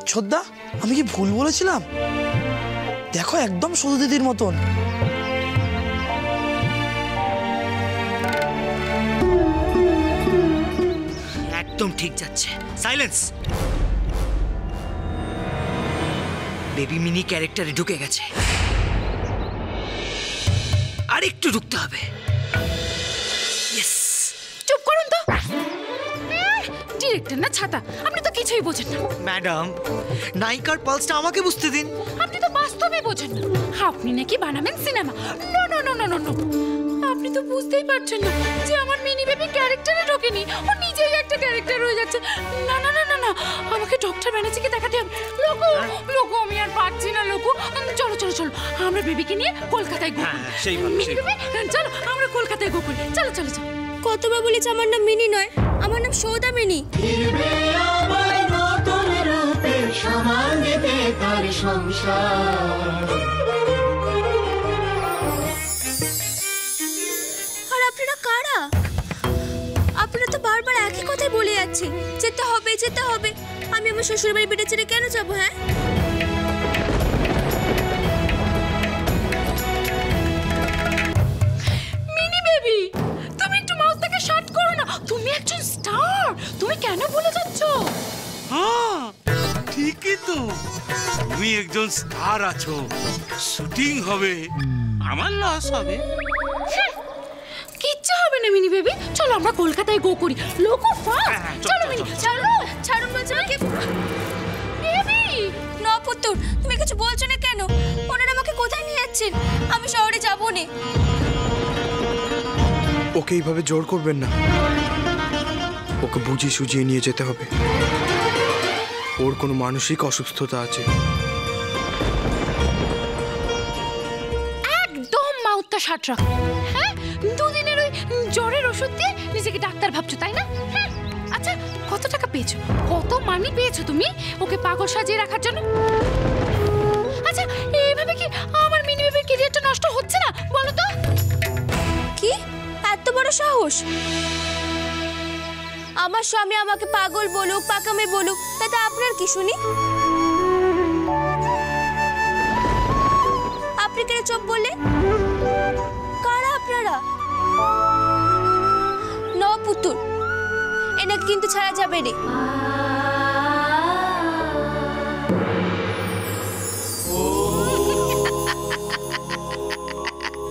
প্রচ্ছদদা, আমি কি ভুল বলেছিলাম? দেখো একদম সধু দিদির মতন। একদম ঠিক যাচ্ছে। সাইলেন্স। বেবি মিনি ক্যারেক্টারে ঢুকে গেছে, আর একটু ঢুকতে হবে। চুপ করুন তো, ডিরেক্টর না ছাতা, আপনি তো কিছুই বোঝেন না। ম্যাডাম, নায়িকার পালসটা আমাকে বুঝতে দিন। আপনি তো বাস্তবে বোঝেন না, আপনি নাকি বানাবেন সিনেমা। No no no no no no, আপনি তো বুঝতেই পারছেন না যে আমার মিনি বেবি ক্যারেক্টারে ঢোকেনি, ও নিজেই একটা ক্যারেক্টার হয়ে যাচ্ছে। না না না না না, আমাকে ডক্টর ব্যানার্জিকে দেখাতে হবে। লোকো লোকো, আমি আর পারছি না লোকো। চলো চলো চলো, আমরা বেবিকে নিয়ে কলকাতায় ঘুরবো। সেই চলো আমরা কলকাতায় ঘুরবো। চলো চলো চলো। কতবার বলেছি আমার নাম মিনি নয়, আমার নাম সৌদামিনী। আর আপনারা কারা? আপনারা তো বারবার একই কথাই বলে যাচ্ছেন, যেতে হবে যেতে হবে। আমি আমার শ্বশুর বাড়ি বেটে ছেড়ে কেন যাবো? হ্যাঁ, মিনি বেবি, তুমি একটু মাউথটাকে শাট করো না। তুমি একজন স্টার, তুমি কেন ভুলে যাচ্ছ? হ্যাঁ ঠিকই তো, তুমি একজন স্টার আছো। শুটিং হবে, আমার লস হবে। কিচ্ছু হবে না মিনি বেবি, চলো আমরা কলকাতায় গো করি। লোকো ফাস্ট, চলো মিনি চলো। ছাড়ুন বলছো আমাকে। বেবি নপুত্তর, তুমি কিছু বলছো না কেন? ওনারা আমাকে কোথায় নিয়ে যাচ্ছেন? আমি শহরে যাবো না। ওকে এইভাবে জোর করবেন না, ওকে বুঝিয়ে সুঝিয়ে নিয়ে যেতে হবে। ওর কোনো মানসিক অসুস্থতা আছে। একদম মাউথটা শাট রাখো। হ্যাঁ, দুদিনের ওই জ্বরের ওষুধ দিয়ে নিজেকে ডাক্তার ভাবছো তাই না? হ্যাঁ, আচ্ছা কত টাকা পেয়েছো, কত মানি পেয়েছো তুমি ওকে পাগল সাজিয়ে রাখার জন্য? আচ্ছা এইভাবে কি আমার মিনি বেবির ক্যারিয়ারটা নষ্ট হচ্ছে না বলো তো? কি এত বড় সাহস? আমার স্বামী আমাকে পাগল বলুক, পাকামে বলুক, তাতে আপনার কি শুনি? আপনি কেন চুপ বললেন? কারা আপনারা? নপুত্তর, এনাকে কিন্তু ছাড়া যাবে রে।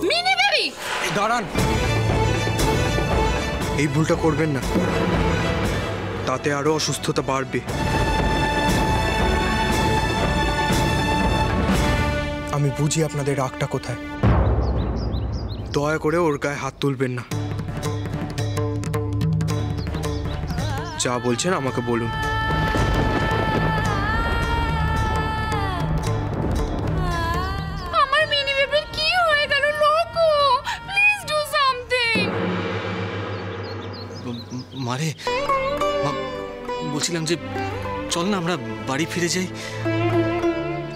মিনি বেবি দাঁড়ান, এই ভুলটা করবেন না, তাতে আরো অসুস্থতা বাড়বে। আমি বুঝি আপনাদের রাগটা কোথায়। দয়া করে ওর গায়ে হাত তুলবেন না। যা বলছেন আমাকে বলুন। আমার মিনি বেবির কি হয়ে গেল লোকো? Please do something. মারে, বলছিলাম যে চল না আমরা বাড়ি ফিরে যাই।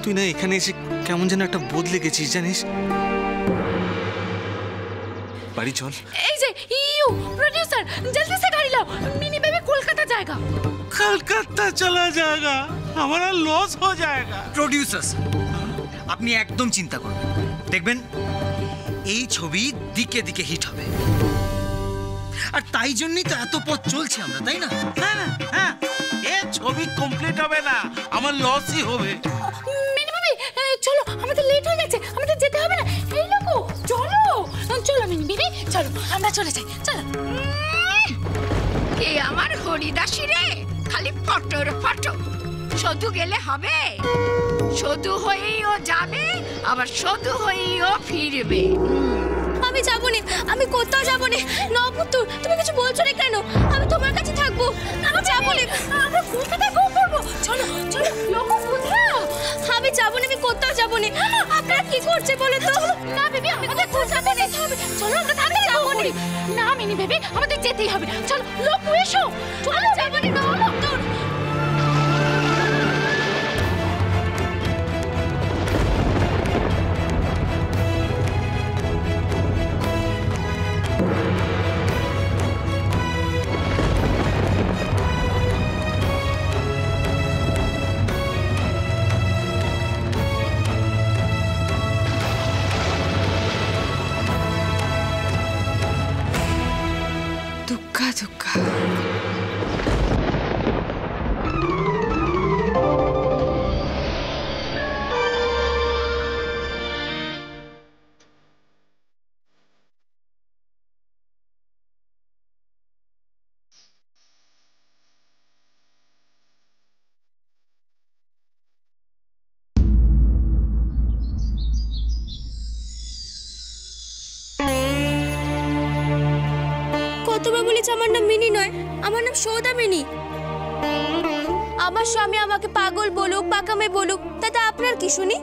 তুই না এখানে এসে কেমন যেন একটা বদলে গেছিস জানিস। বাড়ি চল। এই যে ইউ প্রোডিউসার, জলদি से गाड़ी लाओ, मिनी बेबी कोलकाता जाएगा। कलकत्ता चला जाएगा, हमारा लॉस हो जाएगा। প্রোডিউসার, আপনি একদম চিন্তা করবেন, দেখবেন এই ছবি দিকে দিকে হিট হবে। আর তাই জন্যই তো এত পথ চলছে আমরা, তাই না? হ্যাঁ হ্যাঁ, এ ছবি কমপ্লিট হবে না, আমার লসই হবে। মিনি বেবি চলো, আমাদের লেট হয়ে যাচ্ছে, আমাদের যেতে হবে না। এই লোকো চলো চলো মিনি বেবি, চলো আমরা চলে যাই, চলো। কে আমার হরিদাসী রে, খালি ফটোর ফটো। শুধু গেলে হবে? শুধু হয়েই ও যাবে, আবার শুধু হয়েই ও ফিরবে। আমি যাবো না, আমি কোথাও যাবো না। নপুত্তর, তুমি কিছু বলছো না কেন? আমি তোমার কাছে থাকবো। আমি যাবো না, আমরা কলকাতায় গো করবো। চলো চলো লোকো, কোথায়? আমি যাবো না, আমি কোথাও যাবো না। আপনারা কি করছে বলো তো? না বেবি, আমাদের কলকাতা যেতে হবে। চলো আমরা তাহলে যাবো না। না মিনি বেবি, আমাদের যেতেই হবে। চলো লোকো এসো, চলো যাবো না। নপুত্তর কতবার বলেছি আমার নাম মিনি নয়, আমার নাম সৌদামিনী। আমার স্বামী আমাকে পাগল বলুক, পাকামে বলুক, তাতে আপনার কি শুনি?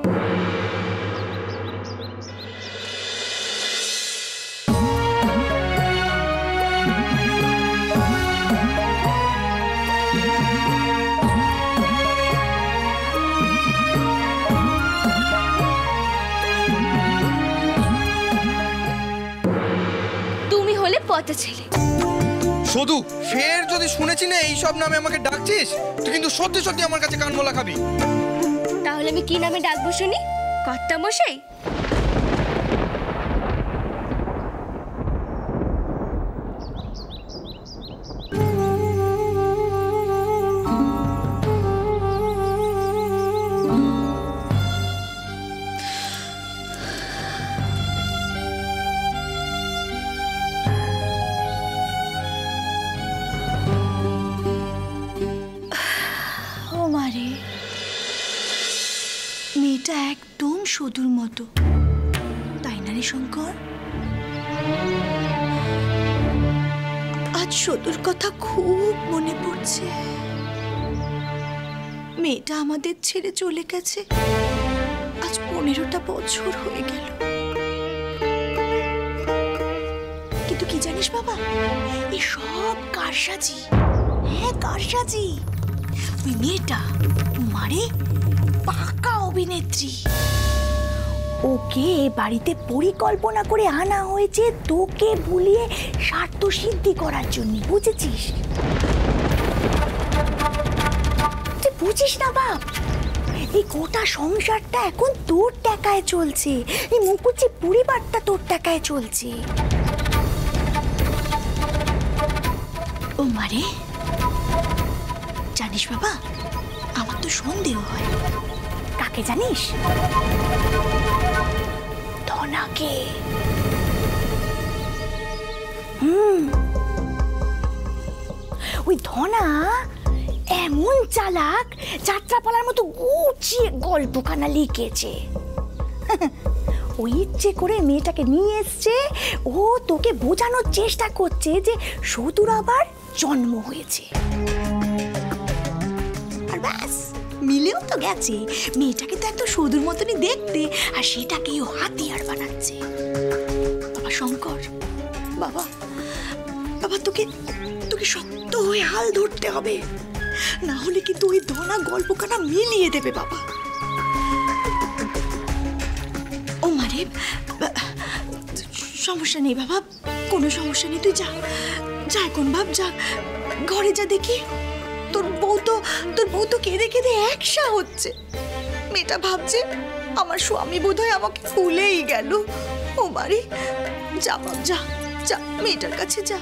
তুমি হলে পথ ছেলে। শুধু ফের যদি শুনেছি না এইসব নামে আমাকে ডাকছিস, তুই কিন্তু সত্যি সত্যি আমার কাছে কান মোলা খাবি। তাহলে আমি কি নামে ডাকবো শুনি? কর্তা মশাই? মেয়েটা একদম সদুর মতো, তাই না রে শঙ্কর? আজ সদুর কথা খুব মনে পড়ছে। মেয়েটা আমাদের ছেড়ে চলে গেছে, আজ 15টা বছর হয়ে গেল। কিন্তু কি জানিস বাবা, এই সব কারসাজি। হ্যাঁ কারসাজি। ওই মেয়েটা মারে পাকা অভিনেত্রী। ওকে বাড়িতে পরিকল্পনা করে আনা হয়েছে তোকে ভুলিয়ে স্বার্থ সিদ্ধি করার জন্য, বুঝেছিস? তুই বুঝিস না বাপ, এই গোটা সংসারটা এখন তোর টাকায় চলছে, এই মুকুচি পরিবারটা তোর টাকায় চলছে। ও মারে, জানিস বাবা, আমার তো সন্দেহ হয়। কাকে জানিস? ধনাকে। ওই ধনা এমন চালাক, যাত্রাপালার মতো গুছিয়ে গল্পখানা লিখেছে। ও ইচ্ছে করে মেয়েটাকে নিয়ে এসছে, ও তোকে বোঝানোর চেষ্টা করছে যে সদুর আবার জন্ম হয়েছে। আর ব্যাস, মিলেও তো গেছে। মেয়েটাকে তো একদম সদুর মতনই দেখতে, আর সেটাকেই ও হাতিয়ার বানাচ্ছে। বাবা শঙ্কর, বাবা বাবা তোকে তোকে শক্ত হয়ে হাল ধরতে হবে, না হলে কিন্তু ওই ধনা গল্পখানা মিলিয়ে দেবে বাবা। ও মারে, সমস্যা নেই বাবা, কোনো সমস্যা নেই। তুই যা যা এখন ভাব, যা ঘরে যা। দেখি তোর বউ তো কেঁদে কেঁদে একসা হচ্ছে। মেয়েটা ভাবছে আমার স্বামী বোধহয় আমাকে ভুলেই গেল। ও মারে, যা বাপ, যা যা, মেয়েটার কাছে যা।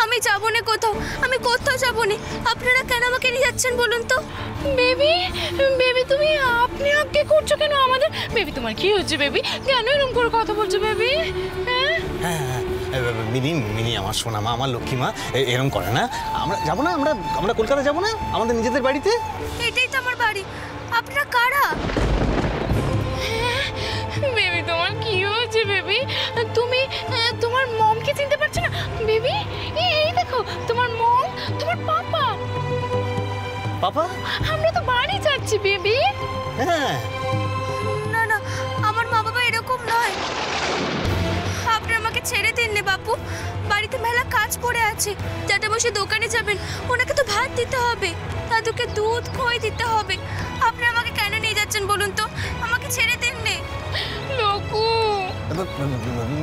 আমি যাবো না কোথাও, আমি কোথাও যাবো না। আপনারা কেন আমাকে নিয়ে যাচ্ছেন বলুন তো? বেবি, বেবি তুমি আপনি আগে করছো কেন আমাদের? বেবি তোমার কি হচ্ছে বেবি? কেন এরকম করে কথা বলছো বেবি? হ্যাঁ মিনি, মিনি আমার সোনা মা, আমার লক্ষ্মী মা এরকম করে না। আমরা যাবো না, আমরা কলকাতা যাবো না আমাদের নিজেদের বাড়িতে? এটাই তো আমার বাড়ি। আপনারা কারা? বেবি তোমার কি হচ্ছে বেবি? তুমি তোমার মমকে চিনতে পারছো না বেবি? এই দেখো তোমার মম, তোমার পাপা। পাপা? আমরা বেবি? হ্যাঁ না না, আমার মা বাবা এরকম নয়। আপনি আমাকে ছেড়ে দিন না বাপু, বাড়িতে মেলা কাজ পড়ে আছে। জ্যাঠামশাই দোকানে যাবেন, ওনাকে তো ভাত দিতে হবে, দাদুকে দুধ খই দিতে হবে। আপনি আমাকে কেন নিয়ে যাচ্ছেন বলুন তো? আমাকে ছেড়ে দিন না। লোকু,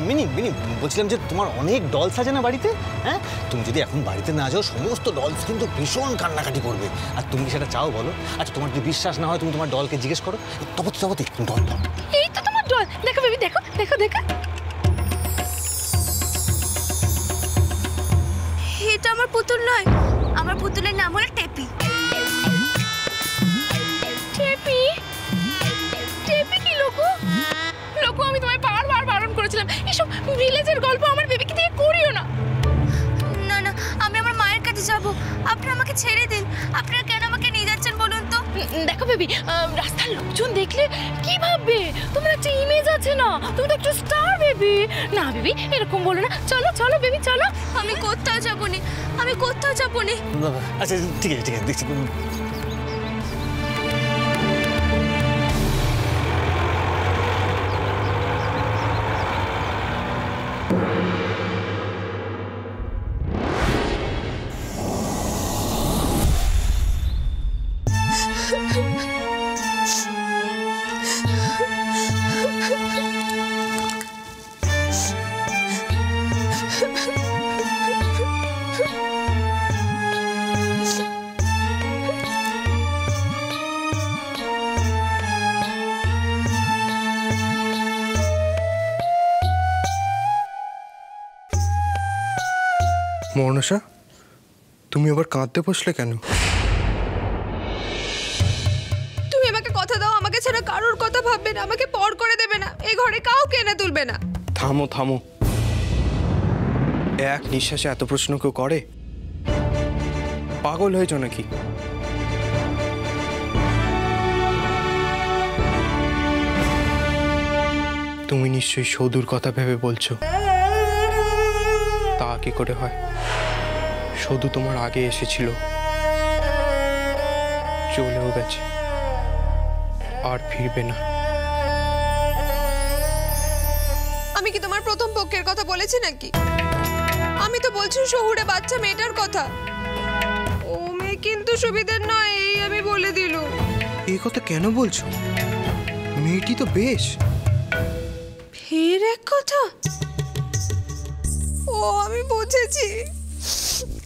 মিনি মিনি বলছিলাম যে তোমার অনেক ডলস আছে না বাড়িতে, হ্যাঁ? তুমি যদি এখন বাড়িতে না যাও সমস্ত ডলস কিন্তু ভীষণ কান্নাকাটি করবে। আর তুমি কি সেটা চাও বলো? আচ্ছা তোমার যদি বিশ্বাস না হয় তুমি তোমার ডলকে জিজ্ঞেস করো। Tapati doll doll. এই তো তোমার ডল। দেখো বেবি, দেখো দেখো দেখো। এটা আমার পুতুল নয়, আমার পুতুলের নাম হলো টেপি। টেপি? টেপি কি লোকু? লোকু, আমি তোমায় বারবার বারণ করেছিলাম এসব ভিলেজের গল্প আমার বেবিকে দিয়ে করিও না। না না, আমি আমার মায়ের কাছে যাব। আপনি আমাকে ছেড়ে দিন। আপনারা কেন আমাকে নিয়ে যাচ্ছেন বলুন তো? দেখো বেবি, রাস্তার লোকজন দেখলে কি ভাববে? তোমার একটা ইমেজ আছে না, তুমি তো একটা স্টার বেবি। না বেবি, এরকম বলো না। চলো চলো বেবি, চলো। আমি কোথাও যাব না, আমি কোথাও যাব না। আচ্ছা ঠিক আছে দেখছি। মৌনসা, তুমি আবার কাঁদতে বসলে কেন? তুমি আমাকে কথা দাও, আমাকে ছাড়া কারোর কথা ভাববে না, আমাকে পর করে দেবে না, এই ঘরে কাউকে এনে তুলবে না। থামো থামো, এক নিঃশ্বাসে এত প্রশ্ন কেউ করে? পাগল হয়েছ নাকি? তুমি নিশ্চয়ই সদুর কথা ভেবে বলছো। তা কি করে হয়? সদু তোমার আগে এসেছিল, চলেও গেছে, আর ফিরবে না। আমি কি তোমার প্রথম পক্ষের কথা বলেছি নাকি? আমি তো বলছি শহুরে বাচ্চা মেয়েটার কথা। ও মেয়ে কিন্তু সুবিধের নয়, এই আমি বলে দিলুম। এই কথা কেন বলছো? মেয়েটি তো বেশ। ফের এক কথা? ও আমি বুঝেছি,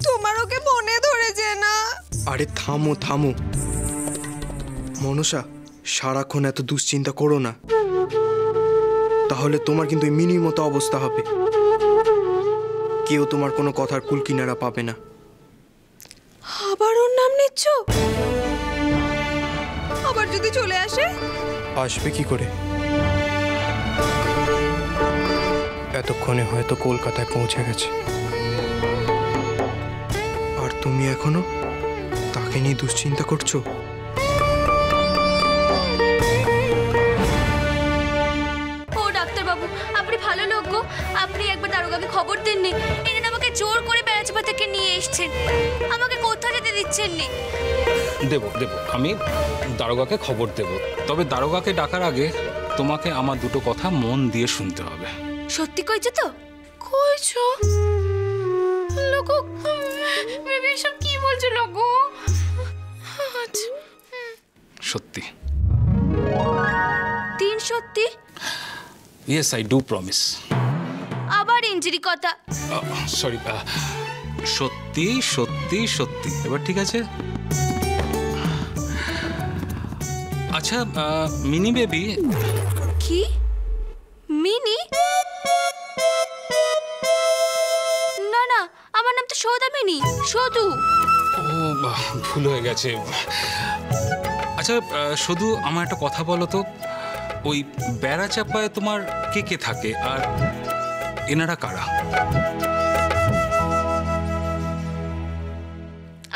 তোমার ওকে মনে ধরেছে না। আরে থামো থামো মনসা, সারাক্ষণ এত দুশ্চিন্তা করো না, তাহলে তোমার কিন্তু এই মিনির মতো অবস্থা হবে। কেউ তোমার কোনো কথার কুলকিনারা পাবে না। আবার ওর নাম নিচ্ছ? আবার যদি চলে আসে? আসবে কি করে? এতক্ষণে হয়তো কলকাতায় পৌঁছে গেছে, আর তুমি এখনো তাকে নিয়ে দুশ্চিন্তা করছো। ও ডাক্তারবাবু, আপনি ভালো লোক গো। আপনি একবার দারোগাকে খবর দেননি, এনে আমাকে জোর করে বেড়াচাপা থেকে নিয়ে এসছেন, আমাকে কোথাও যেতে দিচ্ছেন নি। দেব আমি দারোগাকে খবর দেব, তবে দারোগাকে ডাকার আগে তোমাকে আমার দুটো কথা মন দিয়ে শুনতে হবে। সত্যি কইছো তো? কইছো? লোকু, বেবি এসব কি বলছো লোকু? আচ্ছা, সত্যি। তিন সত্যি? Yes, I do promise. আবার ইঞ্জুরি কথা? সরি, সত্যি সত্যি সত্যি। এবার ঠিক আছে? আচ্ছা মিনি বেবি। কি মিনি? না না, আমার নাম তো সৌদামিনী, সদু। ও ভুল হয়ে গেছে। আচ্ছা শুধু আমার একটা কথা বলো তো, ওই বেড়া চাপায় তোমার কে কে থাকে, আর এনারা কারা?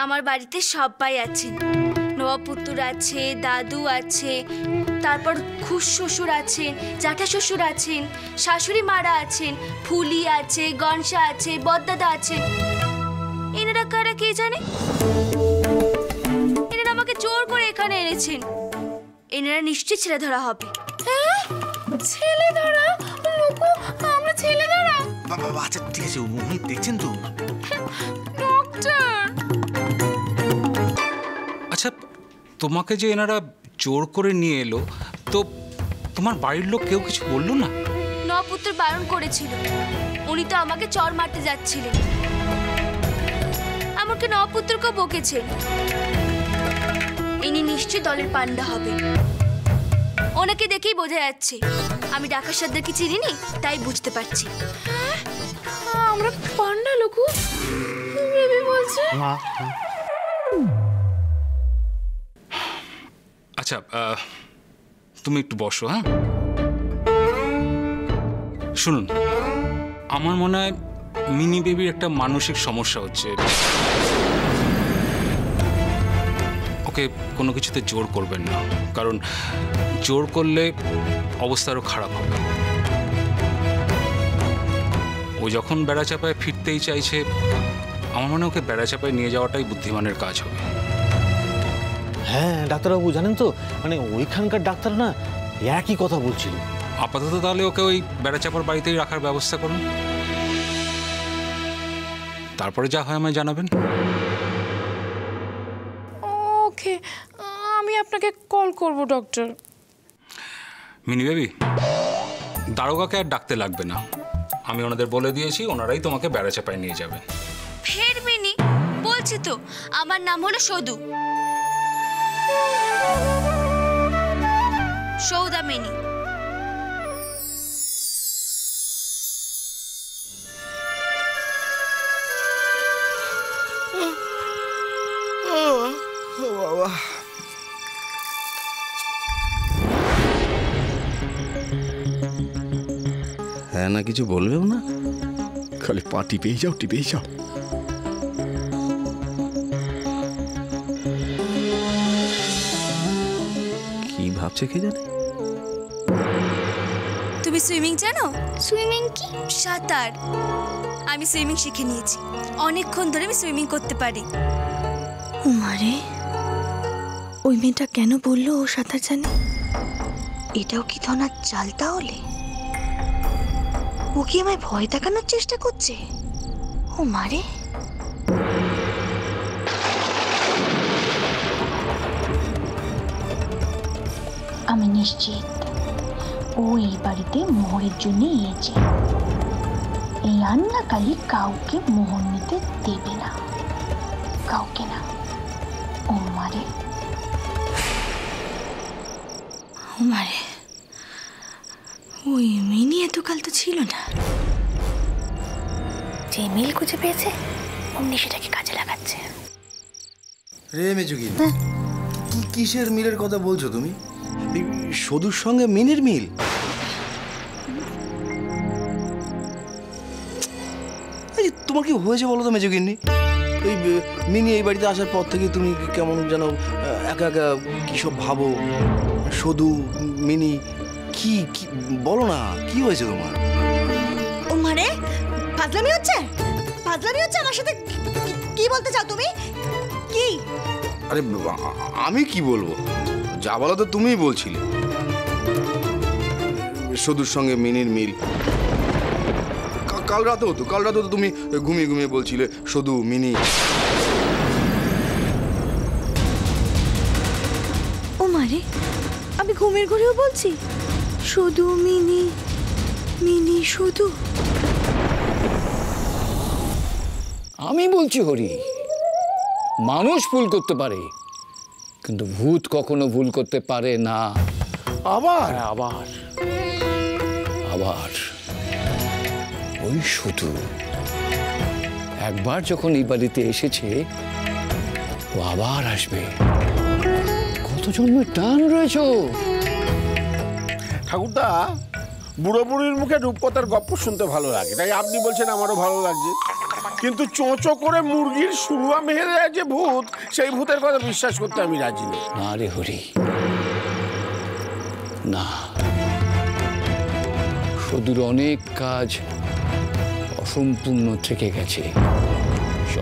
আমার বাড়িতে সবাই আছেন। নবাবপুত্তুর আছে, দাদু আছে, তারপর খুশ শ্বশুর আছেন, জ্যাঠা শ্বশুর আছেন, শাশুড়ি মারা আছেন, ফুলি আছে, গনসা আছে, বদদাদা আছেন। এনারা কারা কে জানে? এনারা আমাকে জোর করে এখানে এনেছেন। এনারা নিশ্চয়ই ছেলে ধরা হবে। ছেলে ধরা? লোকো, আমরা ছেলে ধরা? বাবা আচ্ছা ঠিক আছে, উনি দেখছেন তো? ডক্টর, আচ্ছা তোমাকে যে এনারা জোর করে নিয়ে এলো, তো তোমার বাড়ির লোক কেউ কিছু বললো না? নপুত্র বারণ করেছিল, উনি তো আমাকে চর মারতে যাচ্ছিলেন, আমাকে নপুত্রকে বকেছেন। ইনি নিশ্চয়ই দলের পান্ডা হবে, ওনাকে দেখেই বোঝা যাচ্ছে। আমি ডাকাত সর্দারকে চিনিনি, তাই বুঝতে পারছি। আমরা পান্ডা লোকো? বেবি বলছে। আচ্ছা তুমি একটু বসো। হ্যাঁ শুনুন, আমার মনে হয় মিনি বেবির একটা মানসিক সমস্যা হচ্ছে। ওকে কোনো কিছুতে জোর করবেন না, কারণ জোর করলে অবস্থা আরও খারাপ হবে। ও যখন বেড়াচাপায় ফিরতেই চাইছে, আমার মনে হয় ওকে বেড়াচাপায় নিয়ে যাওয়াটাই বুদ্ধিমানের কাজ হবে। হ্যাঁ ডাক্তারবাবু, জানেন তো মানে ওইখানকার ডাক্তার না একই কথা বলছিল। আপাতত তাহলে ওকে ওই বেড়াচাপার বাড়িতেই রাখার ব্যবস্থা করুন, তারপরে যা হয় আমায় জানাবেন। ওকে, আমি আপনাকে কল করব ডক্টর। মিনি বেবি, দারোগাকে আর ডাকতে লাগবে না, আমি ওনাদের বলে দিয়েছি, ওনারাই তোমাকে বেড়াচাপায় নিয়ে যাবেন। ফের মিনি বলছি তো, আমার নাম হলো সদু, সৌদামিনী। বাবা, হ্যাঁ না কিছু বলবেও না, খালি পা টিপেই যাও টিপেই যাও। কি ভাবছে কে জানে? তুমি সুইমিং জানো? সুইমিং কি? সাঁতার। আমি সুইমিং শিখে নিয়েছি, অনেকক্ষণ ধরে আমি সুইমিং করতে পারি। মারে, ওই মেয়েটা কেন বললো ও সাঁতার জানে? এটাও কি ধনার চাল তাহলে? ও কি আমায় ভয় দেখানোর চেষ্টা করছে? ও মারে, আমি নিশ্চিত ও এই বাড়িতে মোহরের জন্য এসেছে। এই আন্নাকালি কাউকে মোহর নিতে দেবে না, কাউকে না। ও মারে, ও মারে, ওই মিনি এতকাল তো ছিল না। যে মিল খুঁজে পেয়েছে অমনি সেটাকে কাজে লাগাচ্ছে। রে মেজুগিন, কিসের মিলের কথা বলছো তুমি? এই সদুর সঙ্গে মিনির মিল? তোমার কি হয়েছে বলো তো মেজুগিন্নি? এই মিনি এই বাড়িতে আসার পর থেকে তুমি কেমন যেন একা একা কী সব ভাবো। সদু, মিনি, কি বলো না, কি হয়েছে তোমার? ও মানে ফাজলামি হচ্ছে? ফাজলামি হচ্ছে আমার সাথে? কি বলতে চাও তুমি? কি? আরে আমি কি বলবো, যা বলো তো তুমিই বলছিলে। সদুর সঙ্গে মিনির মিল। কাল রাতেও তো তুমি ঘুমিয়ে ঘুমিয়ে বলছিলে সদু, মিনি। ও মারে, আমি ঘুমের ঘরেও বলছি শুধু মিনি, মিনি শুধু। আমি বলছি হরি, মানুষ ভুল করতে পারে কিন্তু ভূত কখনো ভুল করতে পারে না। আবার আবার আবার ওই শুধু একবার যখন এই বাড়িতে এসেছে ও আবার আসবে। কত জন্মের টান রয়েছে। ঠাকুরদা, বুড়ো বুড়ির মুখে রূপকথার গপ্প শুনতে ভালো লাগে, তাই আপনি বলছেন আমারও ভালো লাগছে। কিন্তু চোঁচো করে মুরগির শুরুয়া মেরে দেয় যে ভূত, সেই ভূতের কথা বিশ্বাস করতে আমি রাজি নই। না রে হরি, না। সদুর অনেক কাজ অসম্পূর্ণ থেকে গেছে।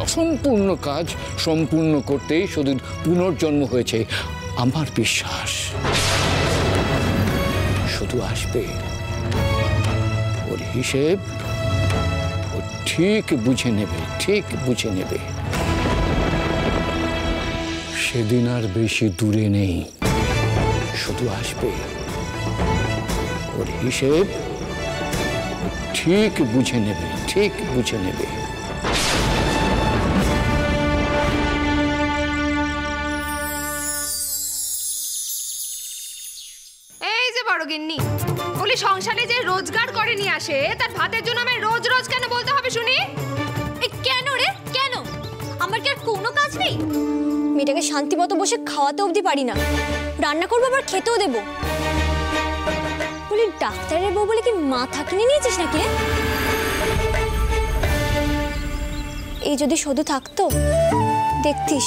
অসম্পূর্ণ কাজ সম্পূর্ণ করতেই সদুর পুনর্জন্ম হয়েছে, আমার বিশ্বাস। শুধু আসবে, ওর হিসেব ও ঠিক বুঝে নেবে, ঠিক বুঝে নেবে। সেদিন আর বেশি দূরে নেই, শুধু আসবে, ওর হিসেব ও ঠিক বুঝে নেবে, ঠিক বুঝে নেবে। এই যে বড় গিন্নি, বলি সংসারে যে রোজগার করে নিয়ে আসে তার ভাতের জন্য আমি রোজ রোজ কেন বলতে হবে শুনি? কেন রে কেন? আমার কি আর কোনো কাজ নেই? মেয়েটাকে শান্তি মতো বসে খাওয়াতে অবধি পারি না, রান্না করবো আবার খেতেও দেবো। বলি ডাক্তারের বউ বলে কি মাথা কিনে নিয়েছিস নাকি রে? এই যদি শুধু থাকতো দেখতিস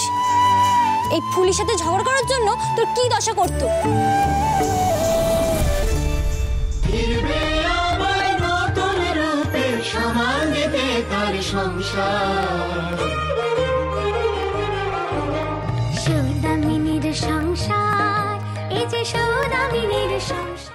এই ফুলির সাথে ঝগড়া করার জন্য তোর কি দশা করতো। সমান দিতে তার সংসার।